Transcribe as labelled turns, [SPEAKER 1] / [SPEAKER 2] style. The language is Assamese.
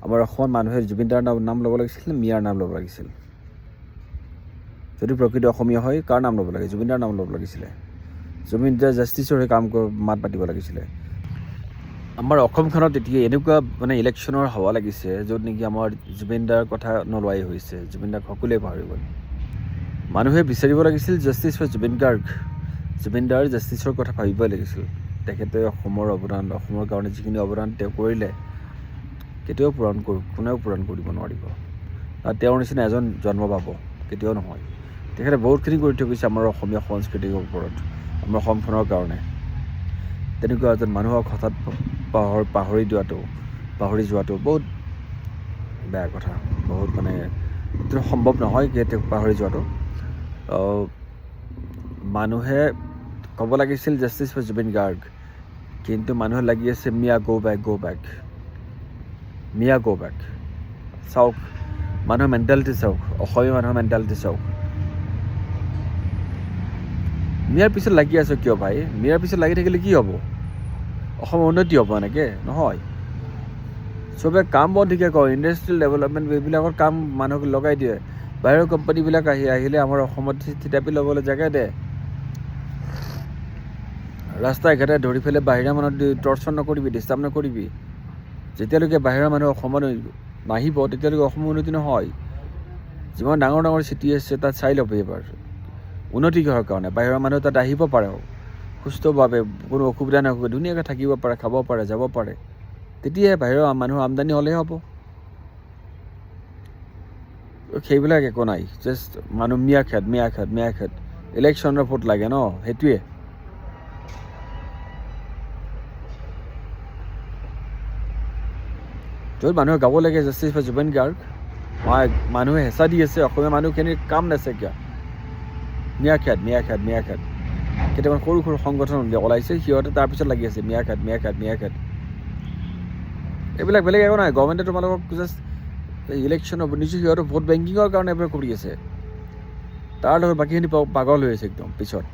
[SPEAKER 1] আমাৰ অসমত মানুহে জুবিন দাৰ নাম ল'ব লাগিছিল, মিয়াৰ নাম ল'ব লাগিছিল? যদি প্ৰকৃত অসমীয়া হয় কাৰ নাম ল'ব লাগে? জুবিন দাৰ নাম ল'ব লাগিছিলে। জুবিন দাৰ জাষ্টিছৰ হৈ কাম মাত পাতিব লাগিছিলে। আমাৰ অসমখনত এতিয়া এনেকুৱা মানে ইলেকশ্যনৰ হাৱা লাগিছে য'ত নেকি আমাৰ জুবিন দাৰ কথা নলোৱাই হৈছে। জুবিন দাক সকলোৱে পাহৰি গ'ল। মানুহে বিচাৰিব লাগিছিল জাষ্টিছ ফৰ জুবিন গাৰ্গ। জুবিন দাৰ জাষ্টিছৰ কথা ভাবিবই লাগিছিল। তেখেতে অসমৰ কাৰণে যিখিনি অৱদান তেওঁ কৰিলে কেতিয়াও কোনেও পূৰণ কৰিব নোৱাৰিব। তেওঁৰ নিচিনা এজন জন্ম পাব কেতিয়াও নহয়। তেখেতে বহুতখিনি কৰি থৈ গৈছে আমাৰ অসমীয়া সংস্কৃতিৰ ওপৰত, আমাৰ অসমখনৰ কাৰণে। তেনেকুৱা এজন মানুহক হঠাৎ পাহৰি যোৱাটো বহুত বেয়া কথা। বহুত মানে এইটো সম্ভৱ নহয় যে তেওঁক পাহৰি যোৱাটো। মানুহে ক'ব লাগিছিল জাষ্টিছ ফৰ জুবিন গাৰ্গ, কিন্তু মানুহে লাগি আছে মিয়া গো বেক। মিয়া গো বেক। চাওক মানুহৰ মেণ্টেলিটি চাওক, অসমীয়া মানুহৰ মেণ্টেলিটি চাওক। মিয়াৰ পিছত লাগি আছো কিয় ভাই? মিয়াৰ পিছত লাগি থাকিলে কি হ'ব? অসমৰ উন্নতি হ'ব এনেকৈ? নহয়। চবে কাম বন্ধকৈ কয়, ইণ্ডাষ্ট্ৰিয়েল ডেভেলপমেণ্ট এইবিলাকৰ কাম মানুহক লগাই দিয়ে। বাহিৰৰ কোম্পানীবিলাক আহিলে আমাৰ অসমত থিতাপি ল'বলৈ জেগাই দে। ৰাস্তাই ঘাটে ধৰি পেলাই বাহিৰা মানুহ টৰ্চাৰ নকৰিবি, ডিষ্টাৰ্ব নকৰিবি। যেতিয়ালৈকে বাহিৰৰ মানুহ অসমত নাহিব তেতিয়ালৈকে অসমৰ উন্নতি নহয়। যিমান ডাঙৰ চিটি আছে তাত চাই ল'বি এবাৰ। উন্নতি কিহৰ কাৰণে? বাহিৰৰ মানুহ তাত আহিব পাৰে সুস্থভাৱে, কোনো অসুবিধা নহয়, ধুনীয়াকৈ থাকিব পাৰে, খাব পাৰে, যাব পাৰে। তেতিয়াহে বাহিৰৰ মানুহৰ আমদানি হ'লেহে হ'ব। সেইবিলাক একো নাই। জাষ্ট মানুহ মিয়া খেদ। ইলেকশ্যনৰ ভোট লাগে ন, সেইটোৱে। য'ত মানুহে গাব লাগে জাষ্টিছ ফৰ জুবিন গাৰ্গ, মানুহে হেঁচা দি আছে, অসমীয়া মানুহখিনিৰ কাম নাইকিয়া। মিয়া খেদ। কেইটামান সৰু সংগঠন ওলাইছে, সিহঁতে তাৰপিছত লাগি আছে মিয়া খেদ। এইবিলাক বেলেগ একো নাই। গভৰ্ণমেণ্টে তোমালোকক জাষ্ট ইলেকশ্যনৰ সিহঁতৰ ভোট বেংকিঙৰ কাৰণে এইবিলাক কৰি আছে। তাৰ লগত বাকীখিনি পাগল হৈ আছে একদম পিছত।